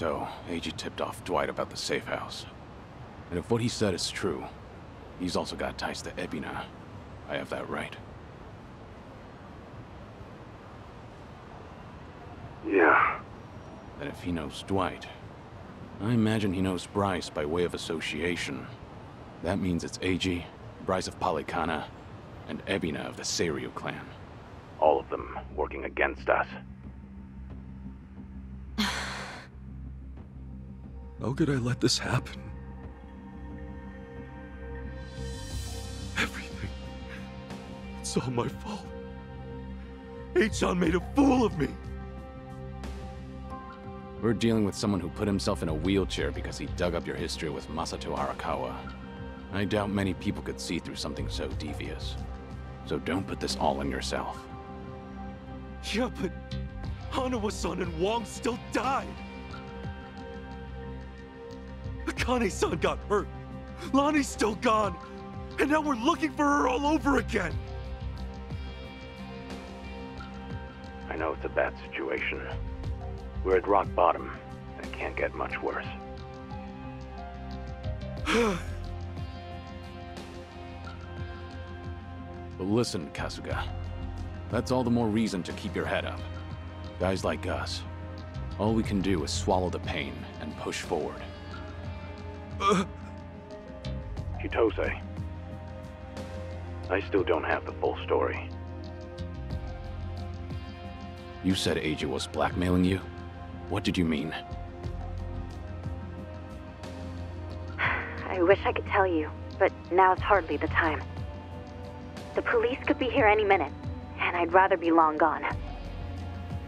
So, AG tipped off Dwight about the safe house. And if what he said is true, he's also got ties to Ebina. I have that right. Yeah. Then if he knows Dwight, I imagine he knows Bryce by way of association. That means it's AG, Bryce of Polycana, and Ebina of the Seiryu clan. All of them working against us. How could I let this happen? Everything. It's all my fault. H-chan made a fool of me. We're dealing with someone who put himself in a wheelchair because he dug up your history with Masato Arakawa. I doubt many people could see through something so devious. So don't put this all on yourself. Yeah, but Hanawa-san and Wong still died. Akane-san got hurt. Lonnie's still gone. And now we're looking for her all over again. I know it's a bad situation. We're at rock bottom, and it can't get much worse. But listen, Kasuga. That's all the more reason to keep your head up. Guys like us, all we can do is swallow the pain and push forward. Chitose, I still don't have the full story. You said AG was blackmailing you? What did you mean? I wish I could tell you, but now's hardly the time. The police could be here any minute, and I'd rather be long gone.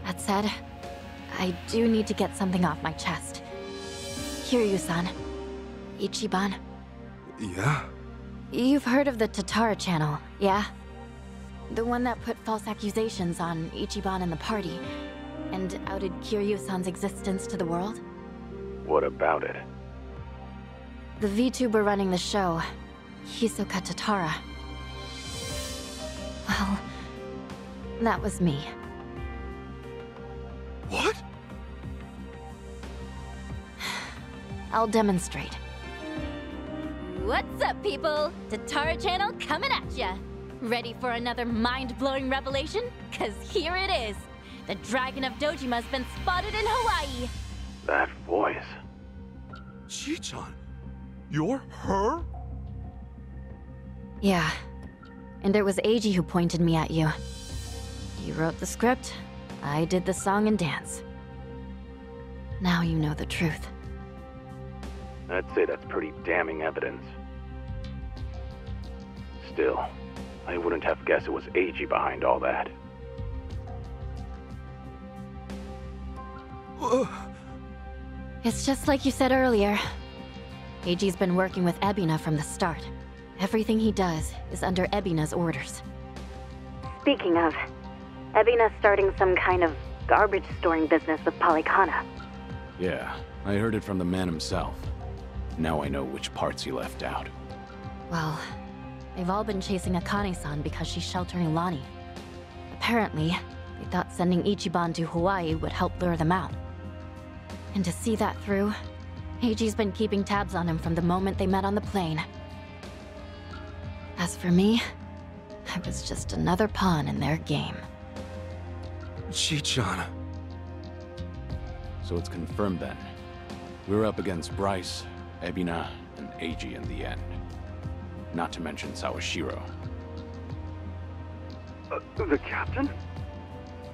That said, I do need to get something off my chest. Kiryu-san. Ichiban. Yeah? You've heard of the Tatara channel, yeah? The one that put false accusations on Ichiban and the party, and outed Kiryu-san's existence to the world? What about it? The VTuber running the show, Hisoka Tatara. Well, that was me. What? I'll demonstrate. What's up, people? Tatara channel coming at ya. Ready for another mind-blowing revelation? Cause here it is. The Dragon of Dojima's been spotted in Hawaii. That voice. Chi-chan, you're her? Yeah. And it was Eiji who pointed me at you. You wrote the script, I did the song and dance. Now you know the truth. I'd say that's pretty damning evidence. Still, I wouldn't have guessed it was AG behind all that. It's just like you said earlier. Eiji's been working with Ebina from the start. Everything he does is under Ebina's orders. Speaking of, Ebina's starting some kind of garbage storing business with Polycana. Yeah, I heard it from the man himself. Now I know which parts he left out. Well, they've all been chasing Akane-san because she's sheltering Lonnie. Apparently, they thought sending Ichiban to Hawaii would help lure them out. And to see that through, Eiji's been keeping tabs on him from the moment they met on the plane. As for me, I was just another pawn in their game. Chi-chan. So it's confirmed then. We're up against Bryce, Ebina, and AG in the end. Not to mention Sawashiro. The captain?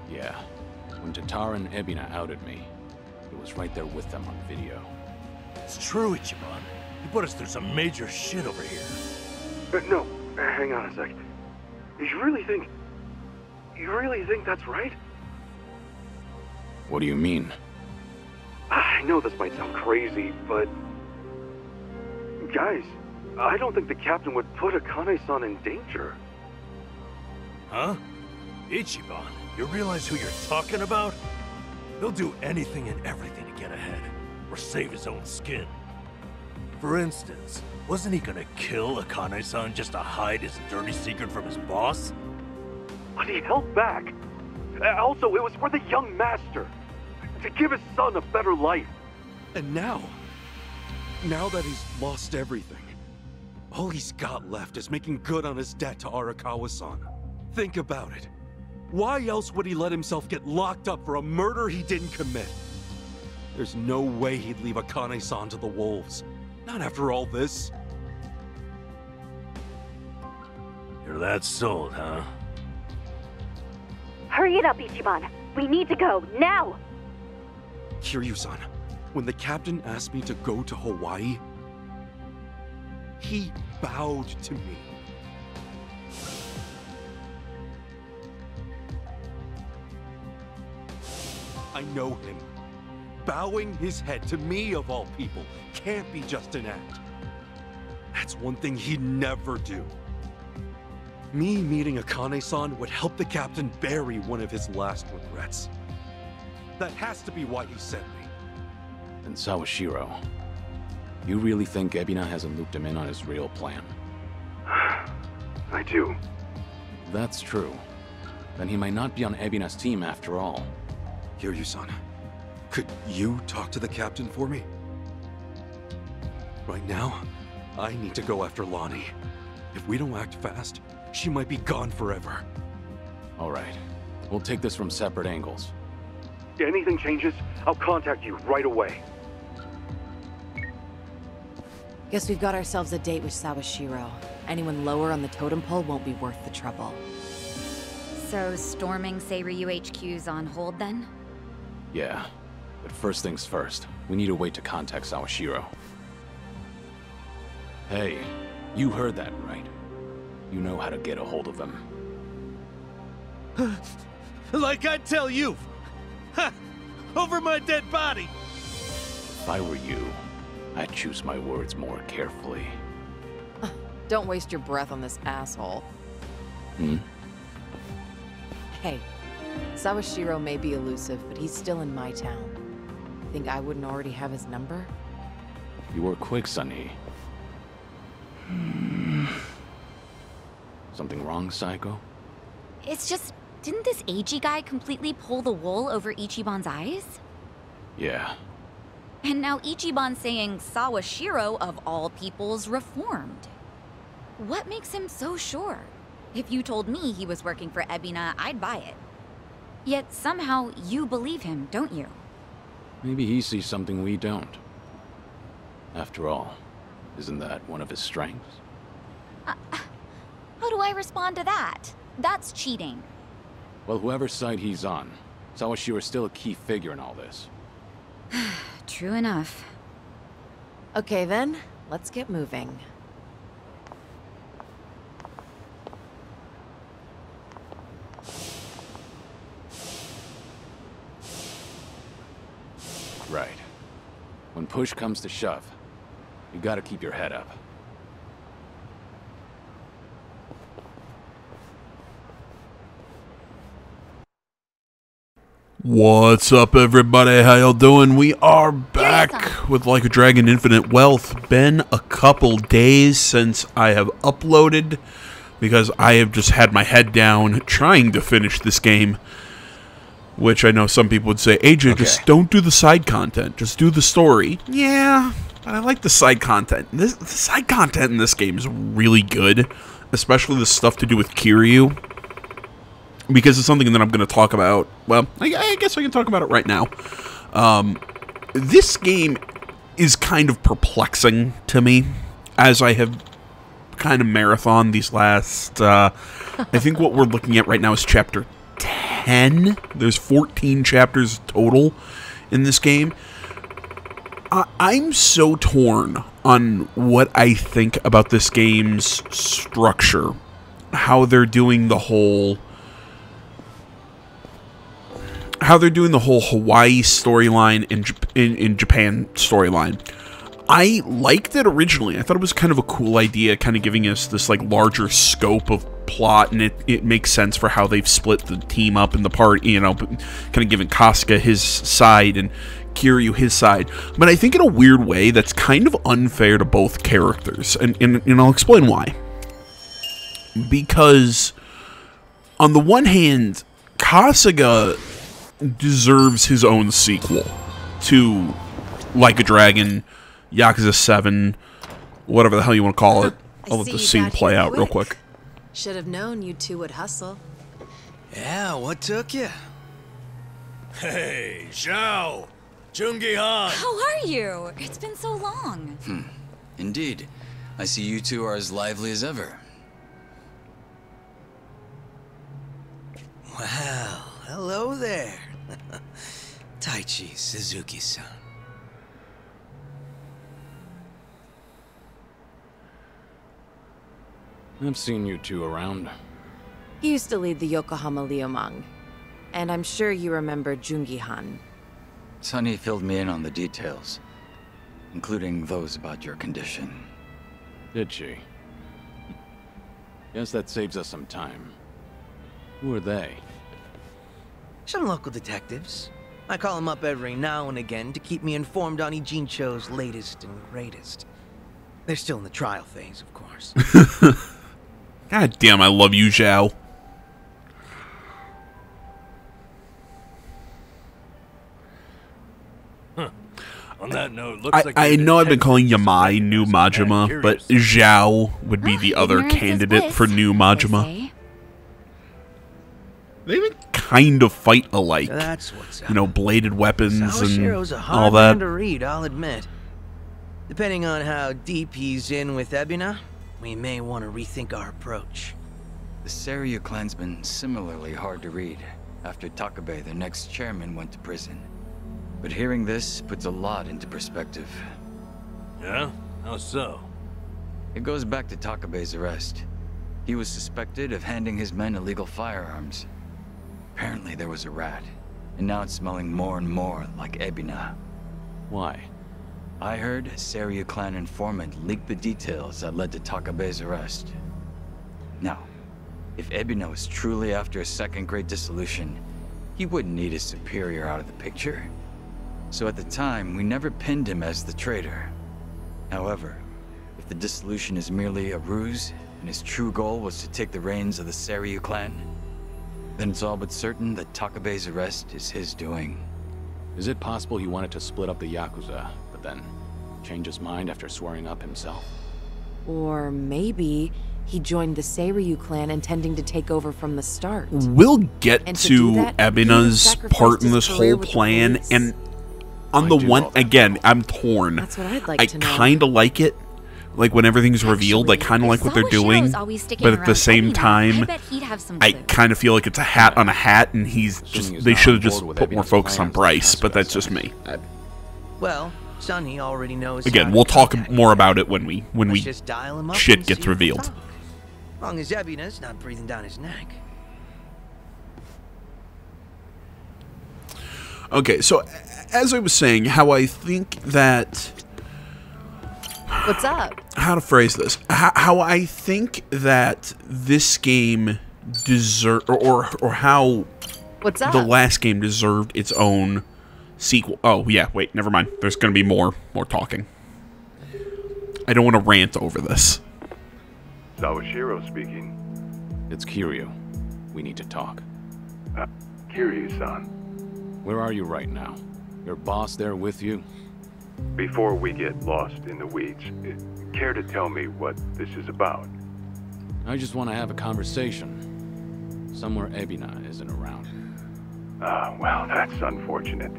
Yeah. When Tatara and Ebina outed me, it was right there with them on video. It's true, Ichiban. You put us through some major shit over here. No, hang on a sec. You really think that's right? What do you mean? I know this might sound crazy, but... Guys, I don't think the captain would put Akane-san in danger. Huh? Ichiban, you realize who you're talking about? He'll do anything and everything to get ahead, or save his own skin. For instance, wasn't he gonna kill Akane-san just to hide his dirty secret from his boss? But he held back. Also, it was for the young master. To give his son a better life. And now that he's lost everything, all he's got left is making good on his debt to Arakawa-san. Think about it. Why else would he let himself get locked up for a murder he didn't commit? There's no way he'd leave Akane-san to the wolves. Not after all this. You're that sold, huh? Hurry it up, Ichiban. We need to go, now! Kiryu-san, when the captain asked me to go to Hawaii, he bowed to me. I know him. Bowing his head to me, of all people, can't be just an act. That's one thing he'd never do. Me meeting Akane-san would help the captain bury one of his last regrets. That has to be why he sent me. And Sawashiro, you really think Ebina hasn't looped him in on his real plan? I do. If that's true, then he might not be on Ebina's team after all. Kiryu-san, could you talk to the captain for me? Right now, I need to go after Lonnie. If we don't act fast, she might be gone forever. All right, we'll take this from separate angles. If anything changes, I'll contact you right away. Guess we've got ourselves a date with Sawashiro. Anyone lower on the totem pole won't be worth the trouble. So, storming Seiryu HQ's on hold then? Yeah, but first things first, we need a way to contact Sawashiro. Hey, you heard that right. You know how to get a hold of him. Like I tell you! Ha! Over my dead body! If I were you, I'd choose my words more carefully. Don't waste your breath on this asshole. Hey, Sawashiro may be elusive, but he's still in my town. Think I wouldn't already have his number? You were quick, Sunny. Something wrong, Psycho? It's just, didn't this Eiji guy completely pull the wool over Ichiban's eyes? Yeah. And now Ichiban's saying Sawashiro, of all people's, reformed. What makes him so sure? If you told me he was working for Ebina, I'd buy it. Yet somehow you believe him, don't you? Maybe he sees something we don't. After all, isn't that one of his strengths? How do I respond to that? That's cheating. Well, whoever's side he's on, Sawashiro's still a key figure in all this. True enough. Okay then, let's get moving. Right. When push comes to shove, you gotta keep your head up. What's up, everybody? How y'all doing? We are back with Like a Dragon Infinite Wealth. Been a couple days since I have uploaded because I have just had my head down trying to finish this game. Which I know some people would say, AJ, just don't do the side content. Just do the story. Yeah, but I like the side content. The side content in this game is really good. Especially the stuff to do with Kiryu. Because it's something that I'm going to talk about. Well, I guess I can talk about it right now. This game is kind of perplexing to me. As I have kind of marathon these last... I think what we're looking at right now is chapter 10. There's 14 chapters total in this game. I'm so torn on what I think about this game's structure. How they're doing the whole... Hawaii storyline in Japan storyline. I liked it originally. I thought it was kind of a cool idea, kind of giving us this like larger scope of plot, and it makes sense for how they've split the team up in the part, you know, kind of giving Kasuga his side and Kiryu his side. But I think in a weird way that's kind of unfair to both characters, and I'll explain why. Because on the one hand, Kasuga deserves his own sequel to Like a Dragon, Yakuza 7, whatever the hell you want to call it. I'll let this scene play out real quick. Should have known you two would hustle. Yeah, what took you? Hey, Zhao! Jungi Han! How are you? It's been so long. Indeed. I see you two are as lively as ever. Well, hello there. Taichi Suzuki-san. I've seen you two around. He used to lead the Yokohama Liumang. And I'm sure you remember Jungi Han. Sunny filled me in on the details, including those about your condition. Did she? Guess that saves us some time. Who are they? Some local detectives. I call them up every now and again to keep me informed on Ijincho's latest and greatest. They're still in the trial phase, of course. God damn, I love you, Zhao. On that note, looks like I know I've been calling Yamai new Majima, but Zhao would be the other candidate for new Majima. They even kind of fight alike. So that's what's up. You know, bladed weapons Sawashiro's and a hard all that. man to read, I'll admit. Depending on how deep he's in with Ebina, we may want to rethink our approach. The Seiryu clan's been similarly hard to read after Takabe, the next chairman, went to prison. But hearing this puts a lot into perspective. Yeah? How so? It goes back to Takabe's arrest. He was suspected of handing his men illegal firearms. Apparently there was a rat, and now it's smelling more and more like Ebina. Why? I heard a Seiryu clan informant leaked the details that led to Takabe's arrest. Now, if Ebina was truly after a second-grade dissolution, he wouldn't need his superior out of the picture. So at the time, we never pinned him as the traitor. However, if the dissolution is merely a ruse, and his true goal was to take the reins of the Seiryu clan, then it's all but certain that Takabe's arrest is his doing. Is it possible he wanted to split up the Yakuza, but then change his mind after swearing up himself? Or maybe he joined the Seiryu clan intending to take over from the start. We'll get And to that, Ebina's part in this whole plan, and on the one, again, I'm torn. That's what I'd like to know. I kind of like it. Like, when everything's revealed, I kind of like what they're doing. But at the same time, I kind of feel like it's a hat on a hat, and they should have just put more focus on Bryce, but that's just me. Well, Sunny already knows. Again, we'll talk more about it when just dial him up shit and gets see revealed. what we talk. As long as Ebina's not breathing down his neck. Okay, so as I was saying, how I think that... What's up? How to phrase this? How I think that this game deserve, or how What's up? the last game deserved its own sequel. Oh yeah, wait, never mind. There's gonna be more talking. I don't want to rant over this. Sawashiro speaking. It's Kiryu. We need to talk. Kiryu-san. Where are you right now? Your boss there with you? Before we get lost in the weeds, care to tell me what this is about? I just want to have a conversation. Somewhere Ebina isn't around. Well, that's unfortunate.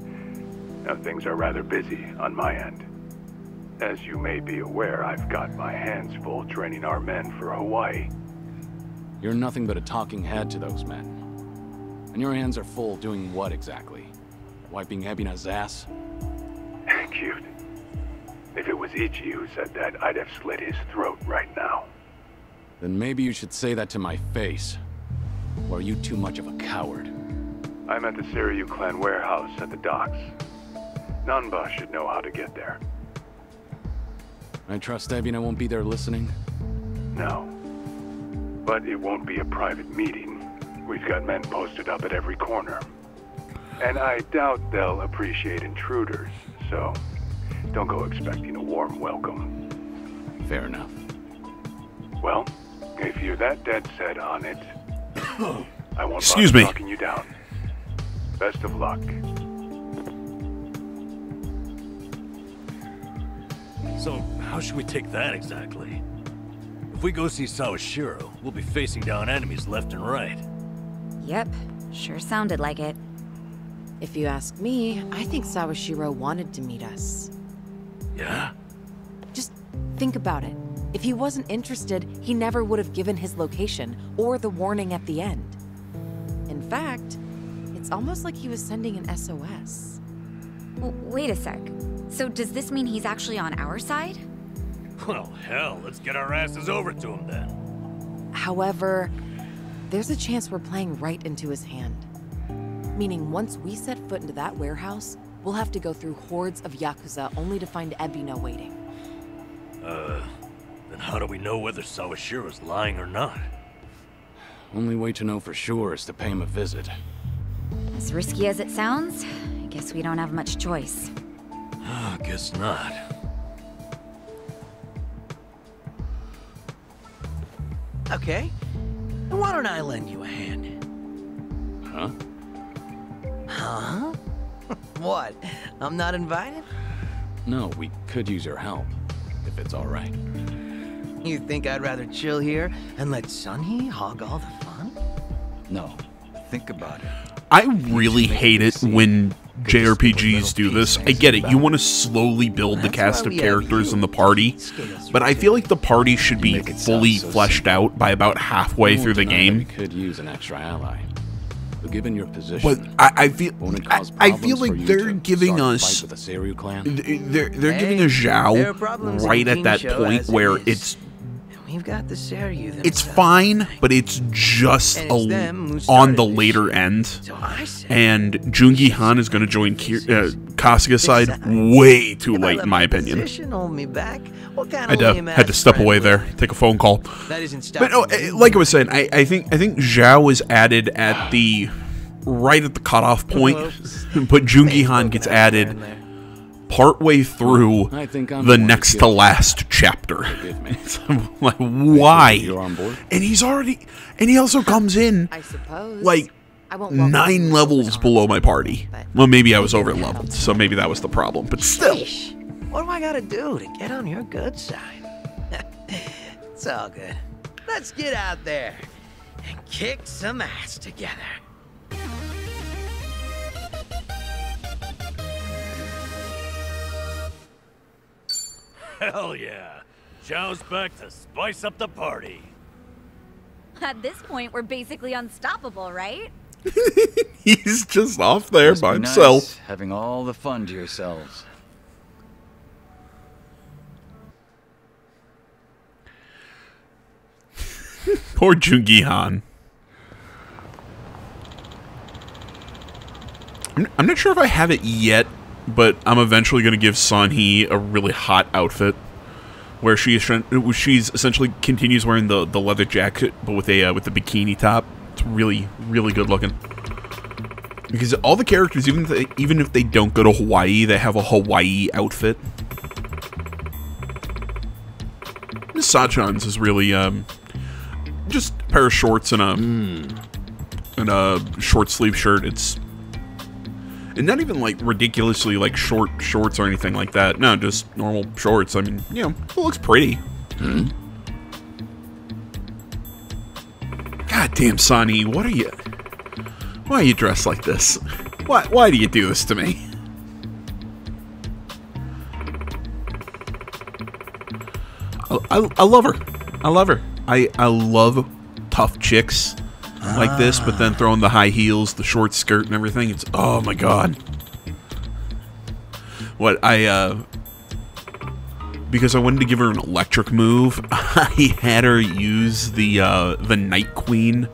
Now, things are rather busy on my end. As you may be aware, I've got my hands full training our men for Hawaii. You're nothing but a talking head to those men. And your hands are full doing what exactly? Wiping Ebina's ass? Cute. If it was Ichi who said that, I'd have slit his throat right now. Then maybe you should say that to my face. Or are you too much of a coward? I'm at the Seiryu clan warehouse at the docks. Nanba should know how to get there. I trust Ebina won't be there listening? No. But it won't be a private meeting. We've got men posted up at every corner. And I doubt they'll appreciate intruders, so don't go expecting a warm welcome. Fair enough. Well, if you're that dead set on it, I won't Excuse bother me. talking you down. Best of luck. So, how should we take that exactly? If we go see Sawashiro, we'll be facing down enemies left and right. Yep, sure sounded like it. If you ask me, I think Sawashiro wanted to meet us. Yeah? Just think about it. If he wasn't interested, he never would have given his location or the warning at the end. In fact, it's almost like he was sending an SOS. Wait a sec. So does this mean he's actually on our side? Well, hell, let's get our asses over to him then. However, there's a chance we're playing right into his hand. Meaning once we set foot into that warehouse, we'll have to go through hordes of Yakuza only to find Ebina waiting. Then how do we know whether Sawashiro's lying or not? Only way to know for sure is to pay him a visit. As risky as it sounds, I guess we don't have much choice. Guess not. Okay. Why don't I lend you a hand? Huh? Huh? What? I'm not invited? No, we could use your help, if it's all right. You think I'd rather chill here and let Sunhee hog all the fun? No. Think about it. I really hate it when JRPGs do this. I get it, you want to slowly build the cast of characters in the party, but I feel like the party should be fully fleshed out by about halfway through the game. We could use an extra ally. But given your position, But I feel like they're giving us with the Seiryu clan. they're giving us Zhao right at that point where it's We've got the Seiryu. it's fine, but it's just on the later end. And Jungi Han is going to join Kasuga's side way too late, in my opinion. I had to step away there, take a phone call. But no, like I was saying, I think Zhao was added at the right at the cutoff point, but Jungi Han gets added partway through the next to last chapter. I'm like, why? And he also comes in like 9 levels below my party. Well, maybe I was over leveled, so maybe that was the problem, but still. What do I gotta do to get on your good side? It's all good. Let's get out there and kick some ass together. Hell yeah. Zhao's back to spice up the party. At this point, we're basically unstoppable, right? He's just off there Must by be himself. Nice, having all the fun to yourselves. Poor Jungi Han. I'm not sure if I have it yet, but I'm eventually going to give Sunhee a really hot outfit, where she's essentially continues wearing the leather jacket, but with the bikini top. It's really good looking. Because all the characters, even if they don't go to Hawaii, they have a Hawaii outfit. Miss Sachan's is really just a pair of shorts and a short sleeve shirt. And not even like ridiculously like short shorts or anything like that. No, just normal shorts. I mean, you know, it looks pretty. God damn, Sonny, why are you dressed like this? Why do you do this to me? I love her. I love her. I love tough chicks like this, but then throwing the high heels, the short skirt and everything. It's, oh my god. Because I wanted to give her an electric move, I had her use the Night Queen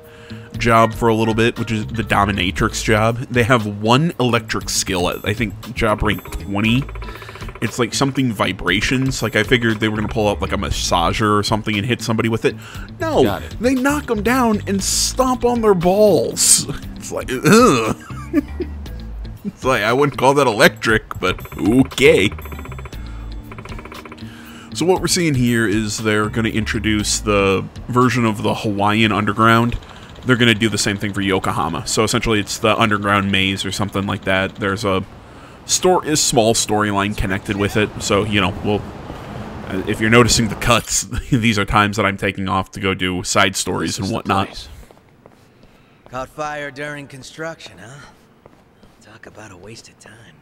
job for a little bit, which is the Dominatrix job. They have one electric skill at, I think, job rank 20. It's like something vibrations. Like I figured they were going to pull out like a massager or something and hit somebody with it. No, they knock them down and stomp on their balls. It's like, ugh. It's like, I wouldn't call that electric, but okay. So what we're seeing here is they're going to introduce the version of the Hawaiian Underground. They're going to do the same thing for Yokohama. So essentially it's the underground maze or something like that. There's a small storyline connected with it. So, you know, If you're noticing the cuts, these are times that I'm taking off to go do side stories and whatnot. Caught fire during construction, huh? Talk about a waste of time.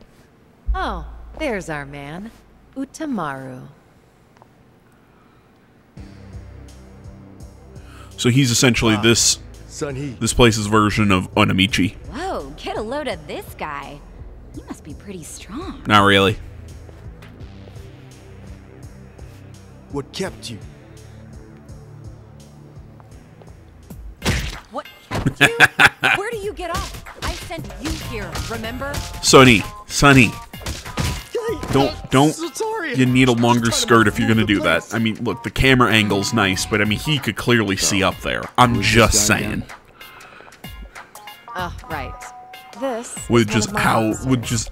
Oh, there's our man, Utamaru. So he's essentially this place's version of Onamichi. Whoa, get a load of this guy. He must be pretty strong. Not really. What kept you? What kept you? Where do you get off? I sent you here, remember? Sonny. Don't. You need a longer skirt if you're gonna do that. I mean, look, the camera angle's nice, but I mean, he could clearly see up there. I'm just saying. Right. This with just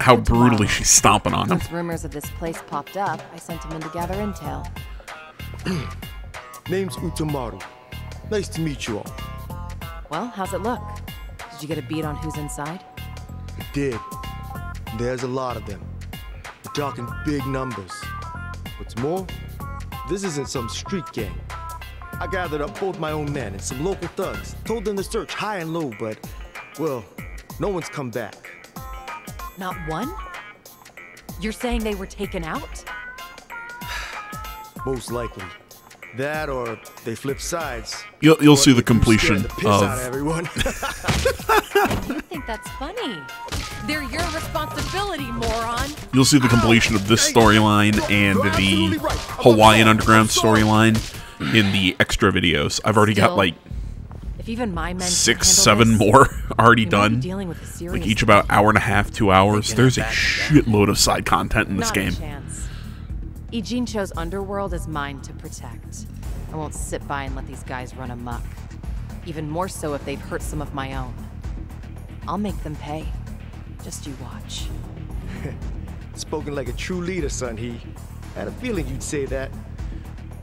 how brutally she's stomping on him. Since rumors of this place popped up, I sent him in to gather intel. Name's Utamaru. Nice to meet you all. Well, how's it look? Did you get a beat on who's inside? I did. There's a lot of them. We're talking big numbers. What's more, this isn't some street gang. I gathered up both my own men and some local thugs, told them to search high and low, but, well, no one's come back. Not one? You're saying they were taken out? Most likely. That or they flip sides. You'll see the completion of everyone. You think that's funny? They're your responsibility, moron. You'll see the completion of this storyline and the Hawaiian Underground storyline in the extra videos. I've already got like if even my men 6, 7 more already done. With like each about hour and a half, 2 hours. There's a shitload of side content in this game. Ijincho's underworld is mine to protect. I won't sit by and let these guys run amok. Even more so if they've hurt some of my own. I'll make them pay. Just you watch. Spoken like a true leader, Sun-Hee. I had a feeling you'd say that.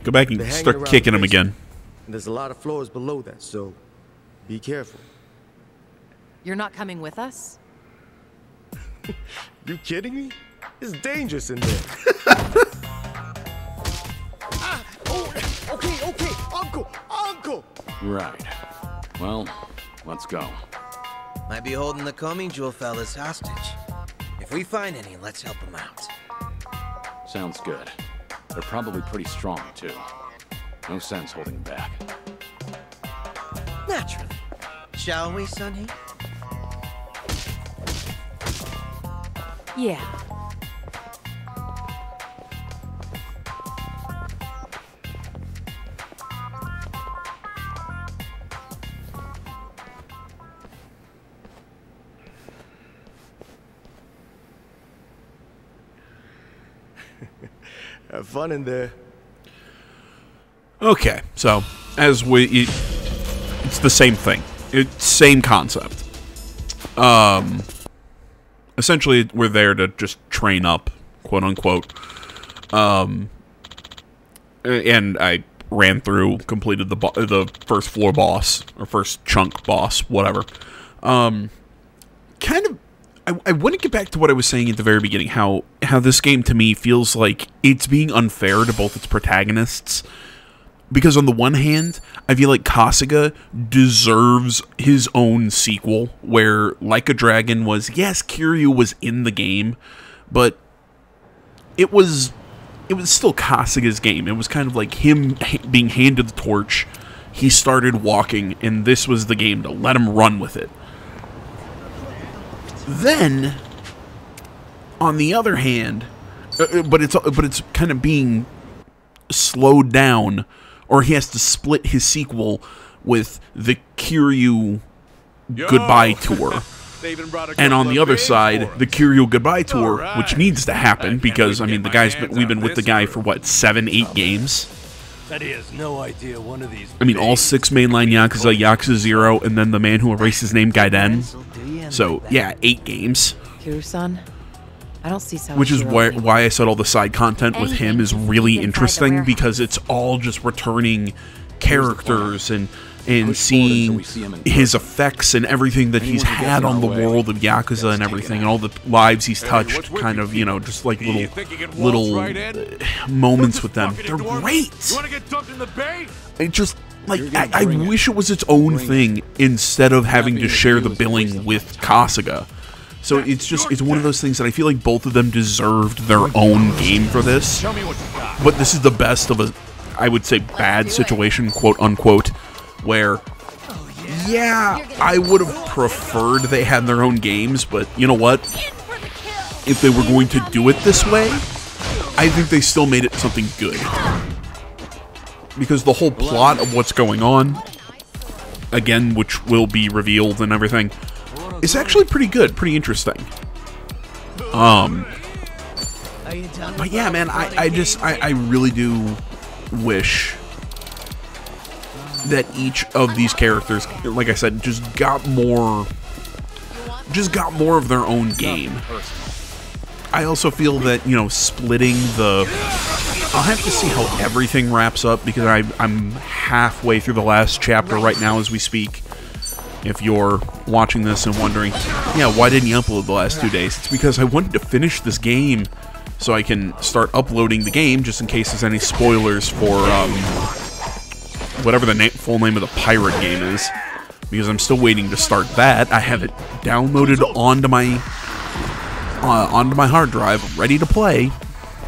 Go back and start kicking him again. And there's a lot of floors below that, so be careful. You're not coming with us? You kidding me? It's dangerous in there. Okay, Uncle! Right. Well, let's go. Might be holding the Coming Jewel fellas hostage. If we find any, let's help them out. Sounds good. They're probably pretty strong, too. No sense holding back. Naturally. Shall we, Sun-Hee? Yeah. Have fun in there. Okay, so as it's the same thing. It's same concept. Essentially, we're there to just train up, quote unquote. And I ran through, completed the first floor boss or first chunk boss, whatever. Kind of. I want to get back to what I was saying at the very beginning, how this game to me feels like it's being unfair to both its protagonists. Because on the one hand, I feel like Kasuga deserves his own sequel, where Like a Dragon was, yes, Kiryu was in the game, but it was still Kasuga's game. It was kind of like him being handed the torch, he started walking, and this was the game to let him run with it. Then, on the other hand, but it's kind of being slowed down, or he has to split his sequel with the Kiryu Goodbye Tour. And on the other side, the Kiryu Goodbye Tour, which needs to happen because I mean we've been with the guy for what, 7, 8 games. That he has no idea one of these. I mean, all 6 mainline Yakuza, Yakuza 0, and then the man who erased his name, Gaiden. So, yeah, 8 games. Kiryu-san, I don't see Sawashiro. Which is why I said all the side content with him is really interesting, because it's all just returning characters and and seeing his effects and everything that he's had on the world of Yakuza and everything, and all the lives he's touched, kind of, you know, just like little moments with them. They're great. It just, like, I wish it was its own thing instead of having to share the billing with Kasuga. So it's one of those things that I feel like both of them deserved their own game for this. But this is the best of a, I would say, bad situation, quote unquote, where, yeah, I would have preferred they had their own games, but you know what? If they were going to do it this way, I think they still made it something good. Because the whole plot of what's going on, again, which will be revealed and everything, is actually pretty good, pretty interesting. But yeah, man, I really do wish that each of these characters, like I said, just got more of their own game. I also feel that, you know, splitting the... I'll have to see how everything wraps up, because I'm halfway through the last chapter right now as we speak. If you're watching this and wondering, yeah, why didn't you upload the last 2 days? It's because I wanted to finish this game so I can start uploading the game, just in case there's any spoilers for whatever the full name of the pirate game is. Because I'm still waiting to start that. I have it downloaded onto my hard drive, ready to play.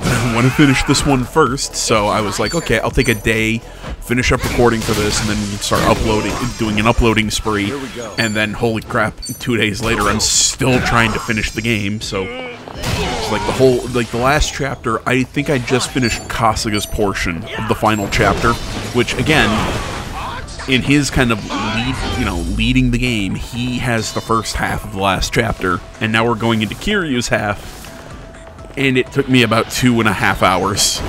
I want to finish this one first, so I was like, okay, I'll take a day, finish up recording for this, and then start uploading, doing an uploading spree, and then, holy crap, 2 days later, I'm still trying to finish the game, so it's like the last chapter, I think I just finished Kasuga's portion of the final chapter, which, again, in his kind of leading the game, he has the first half of the last chapter, and now we're going into Kiryu's half. And it took me about 2.5 hours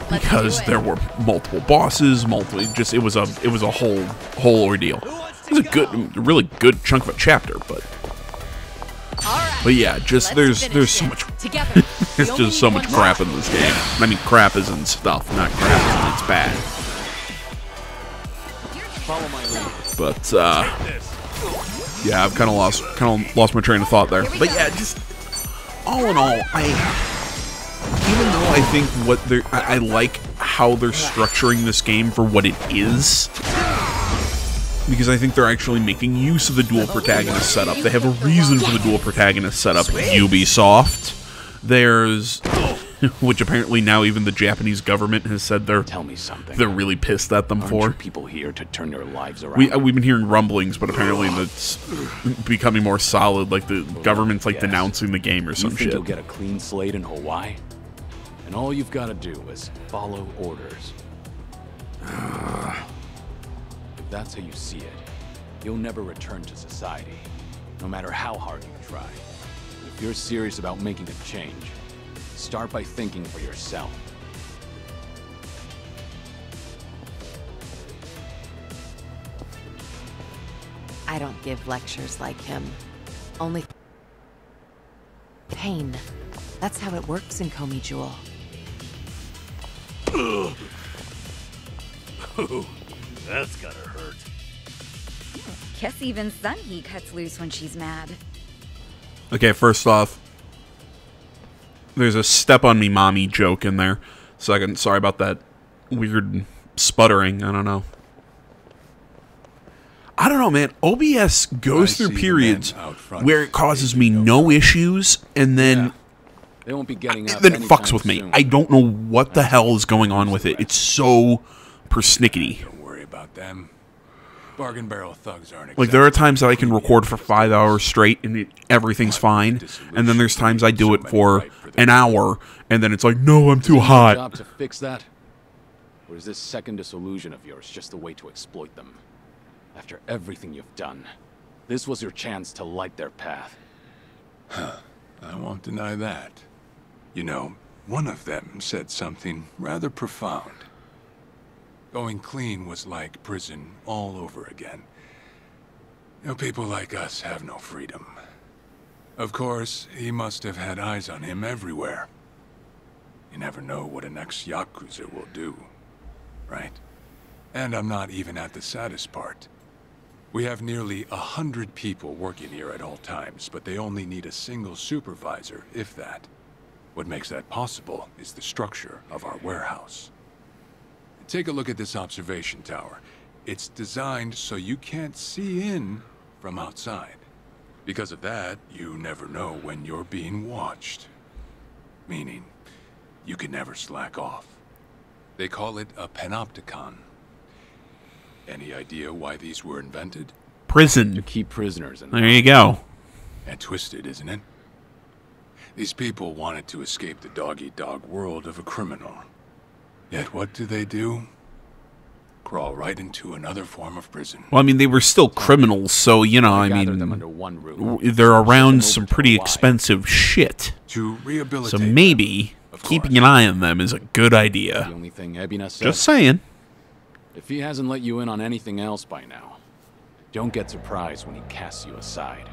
because there were multiple bosses, it was a whole ordeal. It was a really good chunk of a chapter, but yeah, just there's so much there's just so much crap in this game. I mean, crap is in stuff, not crap as in it's bad. But yeah, I've kind of lost my train of thought there. But yeah, just. All in all, even though I think I like how they're structuring this game for what it is, because I think they're actually making use of the dual protagonist setup. They have a reason for the dual protagonist setup. Ubisoft, there's, which apparently now even the Japanese government has said they're really pissed at them for. People here to turn their lives around. We've been hearing rumblings, but apparently that's becoming more solid. Like the government's like denouncing the game or some you think shit. You'll get a clean slate in Hawaii, and all you've got to do is follow orders. If that's how you see it, you'll never return to society, no matter how hard you try. If you're serious about making a change, start by thinking for yourself. I don't give lectures like him. Only pain. That's how it works in Komi Jewel. Ooh, that's gotta hurt. Guess even Sunhee cuts loose when she's mad. Okay, first off, there's a step on me mommy joke in there. Second, sorry about that weird sputtering. I don't know, man. OBS goes through periods where it causes me no issues, and then they won't be getting up then it fucks with me. I don't know what the hell is going on with it. It's so persnickety. Don't worry about them. Bargain barrel thugs aren't like, there are times that I can record for 5 hours straight and everything's fine, and then there's times I do it for an hour, and then it's like, no, I'm too hot. Job to fix that? Or is this second disillusion of yours just a way to exploit them? After everything you've done, this was your chance to light their path. I won't deny that. You know, one of them said something rather profound. Going clean was like prison all over again. You know, people like us have no freedom. Of course, he must have had eyes on him everywhere. You never know what an ex-Yakuza will do, right? And I'm not even at the saddest part. We have nearly 100 people working here at all times, but they only need a single supervisor, if that. What makes that possible is the structure of our warehouse. Take a look at this observation tower. It's designed so you can't see in from outside. Because of that, you never know when you're being watched. Meaning, you can never slack off. They call it a panopticon. Any idea why these were invented? Prison. To keep prisoners in. There you go. And twisted, isn't it? These people wanted to escape the dog-eat-dog world of a criminal. Yet what do? Crawl right into another form of prison. Well, I mean, they were still criminals, so, you know, I mean, them under one roof. they're around some pretty expensive shit. To rehabilitate So maybe keeping an eye on them is a good idea. The only thing Ebina said. Just saying. If he hasn't let you in on anything else by now, don't get surprised when he casts you aside.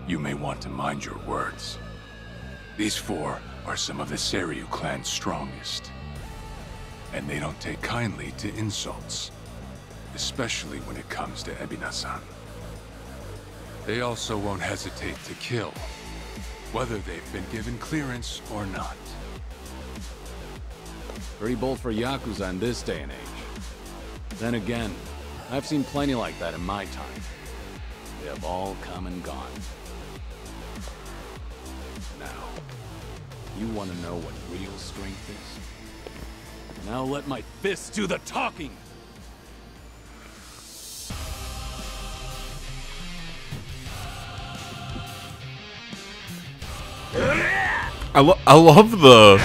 You may want to mind your words. These four are some of the Seiryu clan's strongest. And they don't take kindly to insults, especially when it comes to Ebina-san. They also won't hesitate to kill, whether they've been given clearance or not. Pretty bold for Yakuza in this day and age. Then again, I've seen plenty like that in my time. They have all come and gone. Now, you want to know what real strength is? Now let my fists do the talking! I love the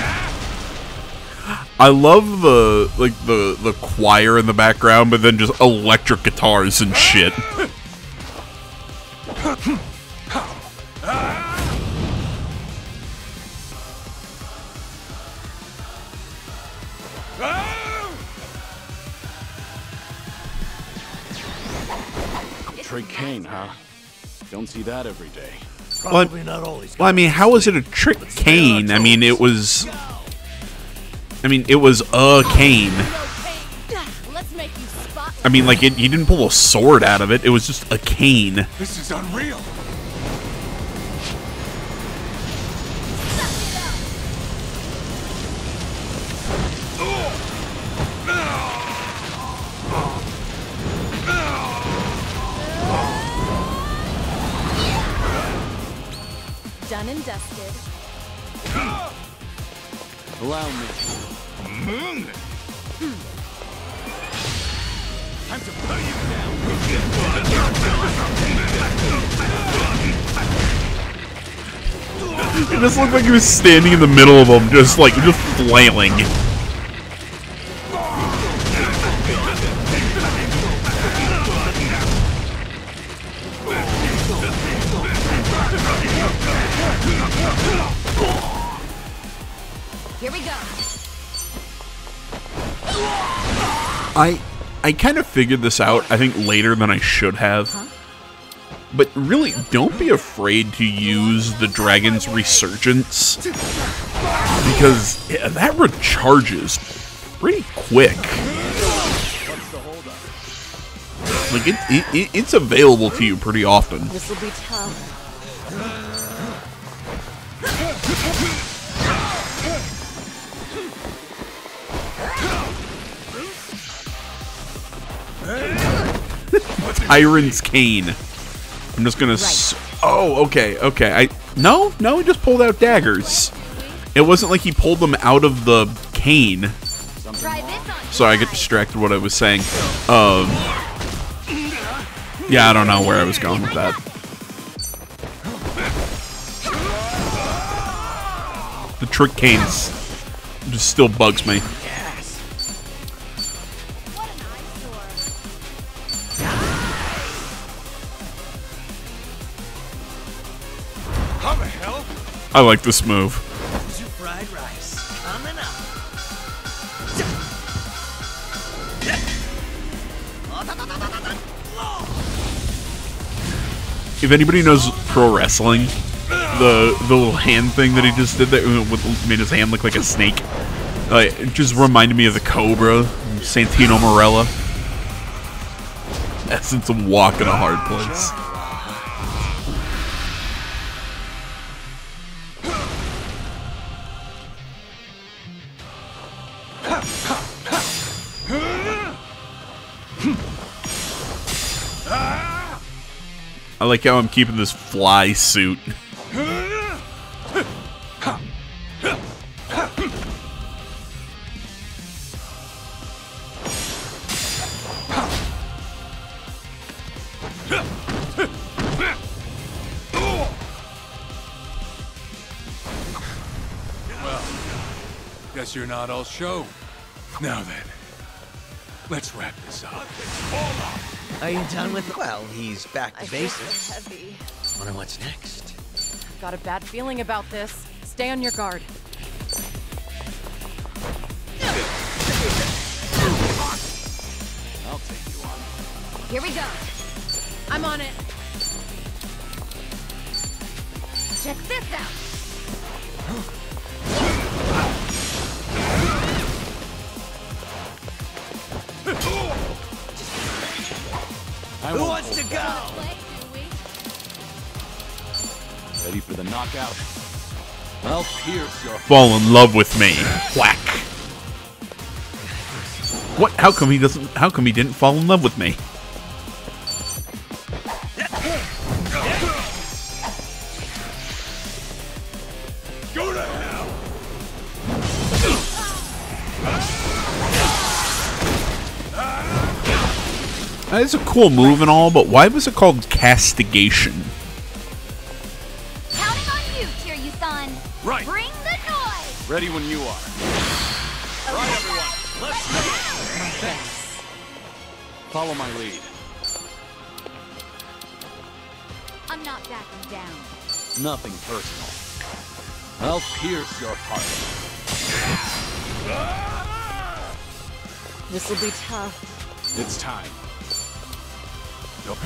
like the choir in the background, but then just electric guitars and shit. Trick cane, huh? Don't see that every day. Probably not always. Well, I mean, how was it a trick cane? I mean, it was a cane. I mean, like, he didn't pull a sword out of it. It was just a cane. This is unreal. Done and dusted. Allow me. Moon. Time to put you down. It just looked like he was standing in the middle of them, just flailing. Here we go. I kind of figured this out, I think, later than I should have. But really, don't be afraid to use the Dragon's Resurgence, because that recharges pretty quick. Like, it's available to you pretty often. This will be tough. Tyrant's Cane. I'm just gonna. Oh, okay. No, he just pulled out daggers. It wasn't like he pulled them out of the cane. Sorry, I get distracted what I was saying. Yeah, I don't know where I was going with that. The trick canes just still bugs me. I like this move. Fried rice. Coming up. If anybody knows pro wrestling, the little hand thing that he just did that made his hand look like a snake. It just reminded me of the Cobra, Santino Morella. Essence of Walk in a Hard Place. I like how I'm keeping this fly suit. Well, guess you're not all show. Now then, let's wrap this up. Are you done with? Well, he's back to basics. Heavy. Wonder what's next. I've got a bad feeling about this. Stay on your guard. I'll take you on. Here we go. I'm on it. Check this out. Who wants to go? Ready for the knockout? I'll pierce your... Fall in love with me. Whack. What? How come he doesn't? How come he didn't fall in love with me? Go to hell! It's a cool move and all, but why was it called castigation? Counting on you, Kiryu-san. Right. Bring the noise. Ready when you are. Right, everyone. Let's go. Follow my lead. I'm not backing down. Nothing personal. I'll pierce your heart. This will be tough. It's time. Nope.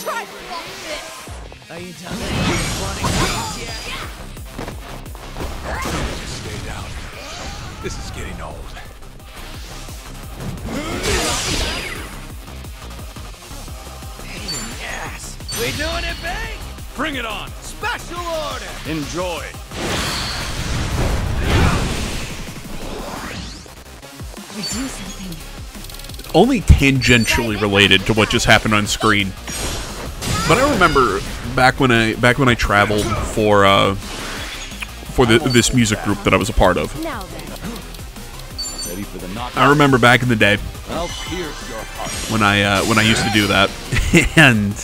Try to walk this. Are you done with wanting yet? Just stay down. This is getting old. Yes! We doing it big? Bring it on. Special order! Enjoy. We do something. Only tangentially related to what just happened on screen. But I remember back when I traveled for this music group that I was a part of. Now then. Ready for the knockout? I remember back in the day I'll pierce your heart. when I used to do that, and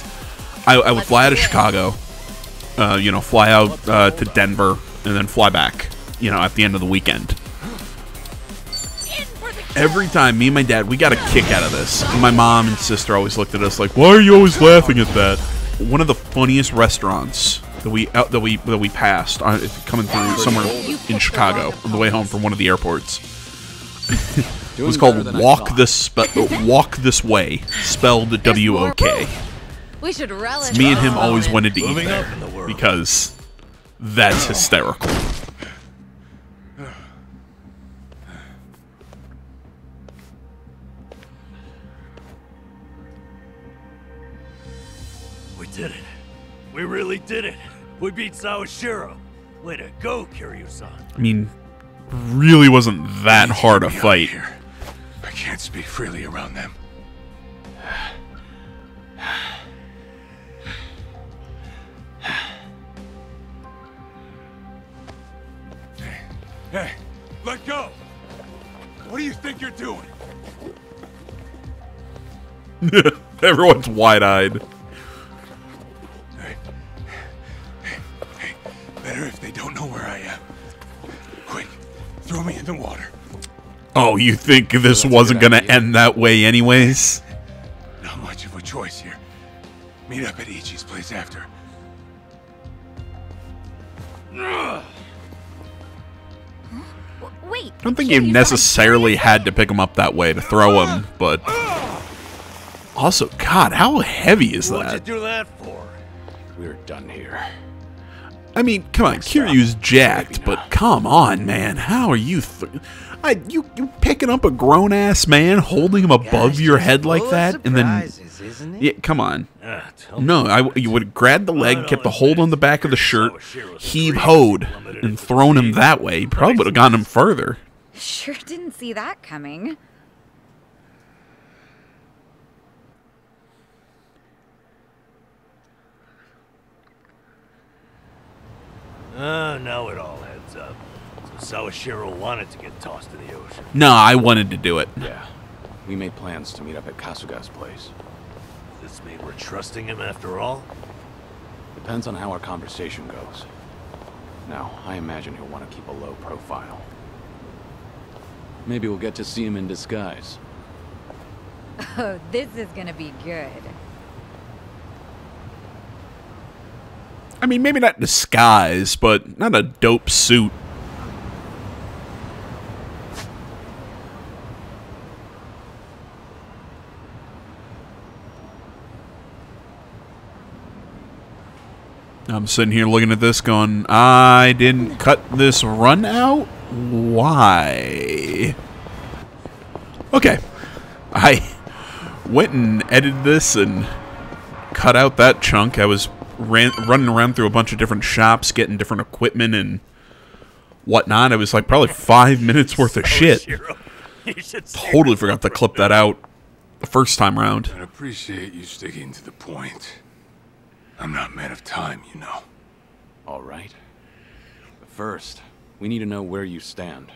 I would fly out of Chicago, fly out to Denver, and then fly back, at the end of the weekend. Every time, me and my dad, we got a kick out of this. And my mom and sister always looked at us like, "Why are you always laughing at that?" One of the funniest restaurants that we passed coming through somewhere in Chicago on the way home from one of the airports. It was called Walk This Way, spelled W-O-K. We should relish. Me and him always wanted to eat there because that's hysterical. We did it. We really did it. We beat Sawashiro. Way to go, Kiryu-san. I mean, really wasn't that hard a fight. I can't speak freely around them. Hey, let go! What do you think you're doing? Everyone's wide-eyed. Hey, better if they don't know where I am. Quick, throw me in the water. Oh, you think this wasn't gonna end that way anyways? Not much of a choice here. Meet up at Ichi's place after. Wait. I don't think you necessarily had to pick him up that way to throw him, but... Also, God, how heavy is What'd you that? do that for? we're done here. I mean, come on, Kiryu's jacked, but come on, man. How are you... you picking up a grown-ass man, holding him above your head like that, and then... Yeah, come on. No, you would have grabbed the leg, kept the hold on the back of the shirt, heave-hoed, and thrown him that way. You probably would have gotten him further. Sure didn't see that coming. Now it all adds up. So Sawashiro wanted to get tossed in the ocean. No, I wanted to do it. Yeah. We made plans to meet up at Kasuga's place. Does this mean we're trusting him after all? Depends on how our conversation goes. Now, I imagine he'll want to keep a low profile. Maybe we'll get to see him in disguise. Oh, this is gonna be good. I mean, maybe not disguise, but not a dope suit. I'm sitting here looking at this going, I didn't cut this run out? Why? Okay. I went and edited this and cut out that chunk. I was running around through a bunch of different shops, getting different equipment and whatnot. It was like probably 5 minutes worth of shit. Totally forgot to clip that out the first time around. I appreciate you sticking to the point. I'm not a man of time, you know. All right. But first, we need to know where you stand.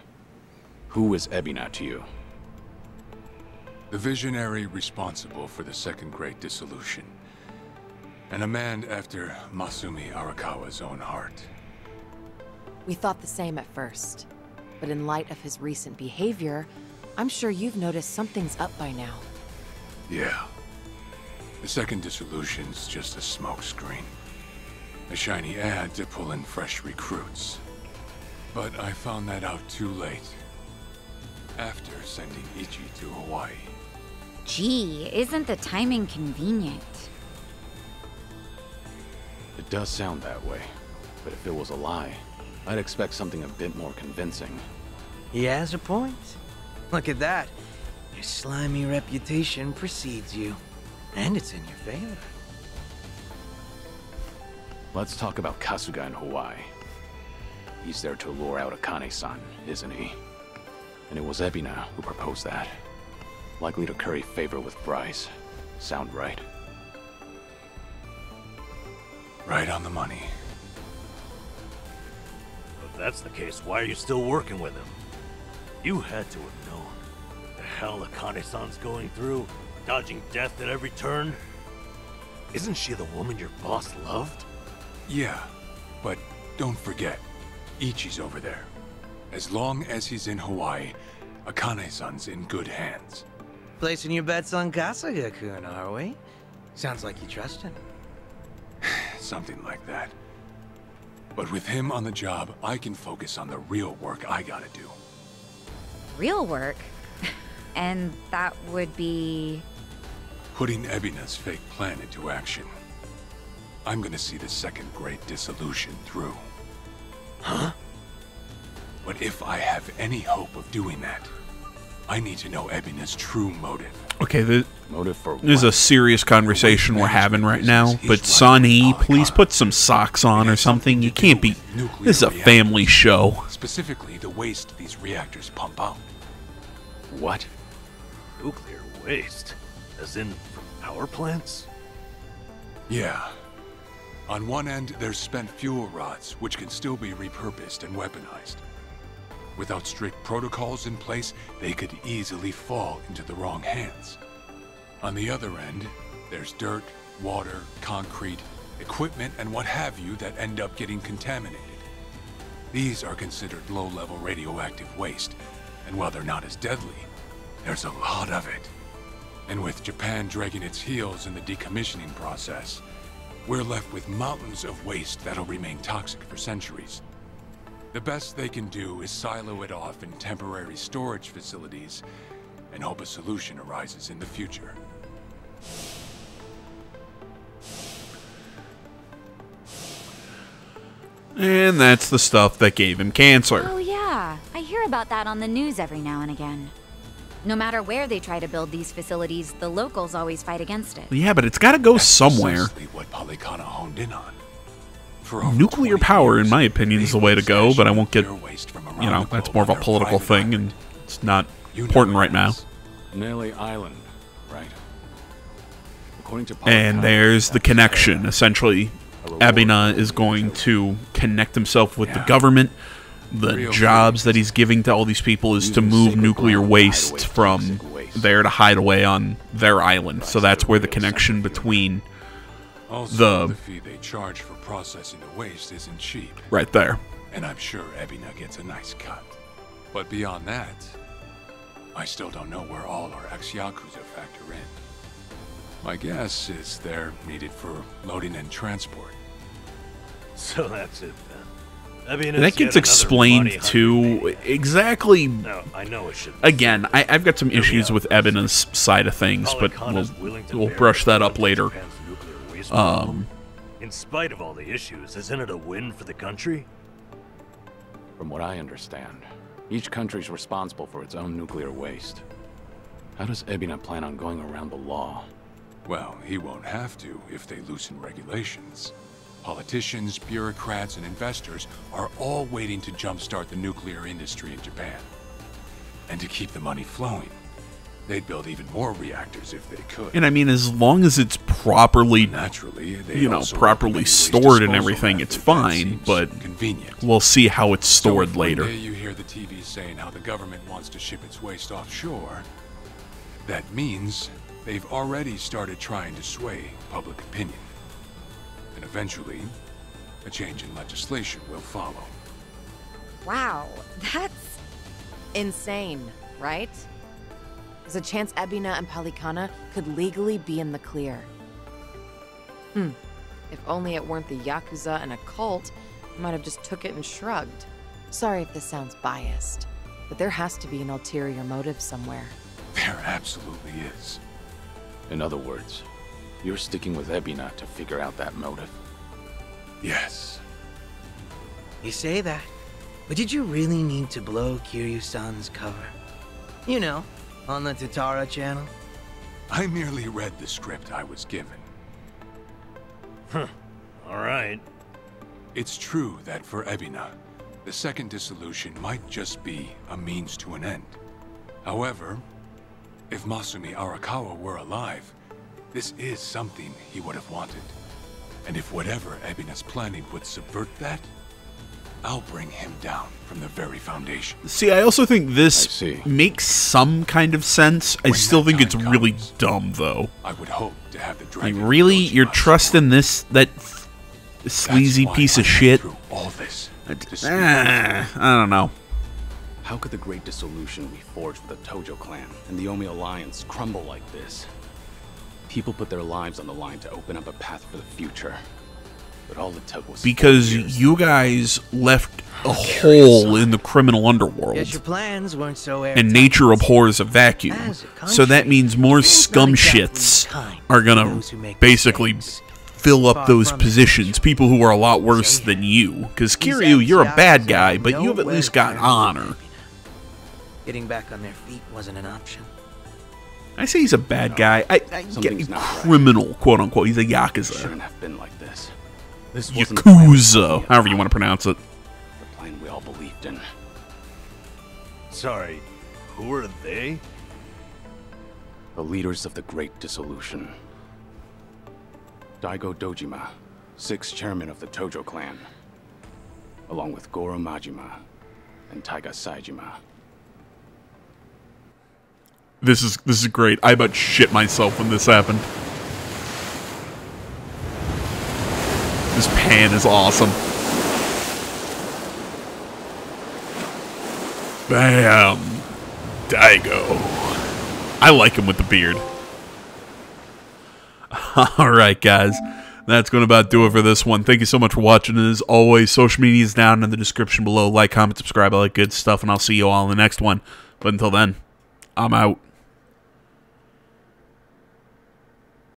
Who is Ebina to you? The visionary responsible for the Second Great Dissolution. And a man after Masumi Arakawa's own heart. We thought the same at first. But in light of his recent behavior, I'm sure you've noticed something's up by now. Yeah. The Second Dissolution's just a smokescreen. A shiny ad to pull in fresh recruits. But I found that out too late. After sending Ichi to Hawaii. Gee, isn't the timing convenient? It does sound that way. But if it was a lie, I'd expect something a bit more convincing. He has a point. Look at that. Your slimy reputation precedes you. And it's in your favor. Let's talk about Kasuga in Hawaii. He's there to lure out Akane-san, isn't he? And it was Ebina who proposed that. Likely to curry favor with Bryce. Sound right? Right on the money. If that's the case, why are you still working with him? You had to have known. The hell Akane-san's going through, dodging death at every turn. Isn't she the woman your boss loved? Yeah, but don't forget, Ichi's over there. As long as he's in Hawaii, Akane-san's in good hands. Placing your bets on Kasuga-kun, are we? Sounds like you trust him. Something like that. But with him on the job, I can focus on the real work I gotta do. Real work? And that would be... Putting Ebina's fake plan into action. I'm gonna see the Second Great Dissolution through. Huh? But if I have any hope of doing that, I need to know Ebina's true motive. Okay, this for is a serious conversation we're having right now, but Sonny, please put some socks on or something. You can't be... This is a family show. Specifically, the waste these reactors pump out. What? Nuclear waste? As in from power plants? Yeah. On one end, there's spent fuel rods, which can still be repurposed and weaponized. Without strict protocols in place, they could easily fall into the wrong hands. On the other end, there's dirt, water, concrete, equipment, and what have you that end up getting contaminated. These are considered low-level radioactive waste, and while they're not as deadly, there's a lot of it. And with Japan dragging its heels in the decommissioning process, we're left with mountains of waste that'll remain toxic for centuries. The best they can do is silo it off in temporary storage facilities and hope a solution arises in the future. And that's the stuff that gave him cancer. Oh yeah, I hear about that on the news every now and again. No matter where they try to build these facilities, the locals always fight against it. Yeah, but it's got to go somewhere. What Polycana honed in on. Nuclear power, in my opinion, is the way to go, but I won't get, you know, that's more of a political thing, and it's not important right now. Nelly Island, right? According to And there's the connection. Essentially, Ebina is going to connect himself with the government. The jobs that he's giving to all these people is to move nuclear waste from there to hide away on their island. So that's where the connection between the fee they charge for processing the waste isn't cheap. Right there. And I'm sure Ebina gets a nice cut. But beyond that, I still don't know where all our ex-Yakuza factor in. My guess is they're needed for loading and transport. So that's it then. That gets explained too. Exactly. No, I know it should. Again, I've got some issues with Ebina's side of things, but we'll brush that up later. In spite of all the issues, isn't it a win for the country? From what I understand, each country's responsible for its own nuclear waste. How does Ebina plan on going around the law? Well, he won't have to if they loosen regulations. Politicians, bureaucrats, and investors are all waiting to jumpstart the nuclear industry in Japan. And to keep the money flowing, they'd build even more reactors if they could. And I mean, as long as it's properly, naturally, you know, properly stored and everything, it's fine, but we'll see how it's stored later. One day you hear the TV saying how the government wants to ship its waste offshore, that means they've already started trying to sway public opinion. And eventually, a change in legislation will follow. Wow, that's insane, right? There's a chance Ebina and Polycana could legally be in the clear. If only it weren't the Yakuza and a cult, I might have just took it and shrugged. Sorry if this sounds biased, but there has to be an ulterior motive somewhere. There absolutely is. In other words, you're sticking with Ebina to figure out that motive? Yes. You say that, but did you really need to blow Kiryu-san's cover? You know, on the Tatara channel? I merely read the script I was given. Huh. Alright. It's true that for Ebina, the second dissolution might just be a means to an end. However, if Masumi Arakawa were alive, this is something he would have wanted. And if whatever Ebina's planning would subvert that, I'll bring him down from the very foundation. See, I also think this makes some kind of sense. I still think it's really dumb, though. I would hope to have the Like, dragon. really? You're trusting that sleazy piece of shit? All this. I don't know. How could the Great Dissolution we forged with the Tojo clan and the Omi Alliance crumble like this? People put their lives on the line to open up a path for the future. But all it took was Because you guys left a hole in the criminal underworld. Guess your plans weren't so And nature abhors a vacuum. So that means more scum shits are gonna basically fill up those positions. People who are a lot worse than you. Because Kiryu, you're a bad guy, but you have at least got honor. Getting back on their feet wasn't an option. I say he's a bad guy. I get criminal, quote unquote. He's a Yakuza. Shouldn't have been like this. Yakuza, however you want to pronounce it. The plan we all believed in. Sorry, who are they? The leaders of the Great Dissolution. Daigo Dojima, 6th chairman of the Tojo clan, along with Goro Majima and Taiga Saejima. This is great. I about shit myself when this happened. This pan is awesome. Bam! Daigo. I like him with the beard. Alright, guys. That's going to about do it for this one. Thank you so much for watching. As always, social media is down in the description below. Like, comment, subscribe, all that good stuff, and I'll see you all in the next one. But until then, I'm out.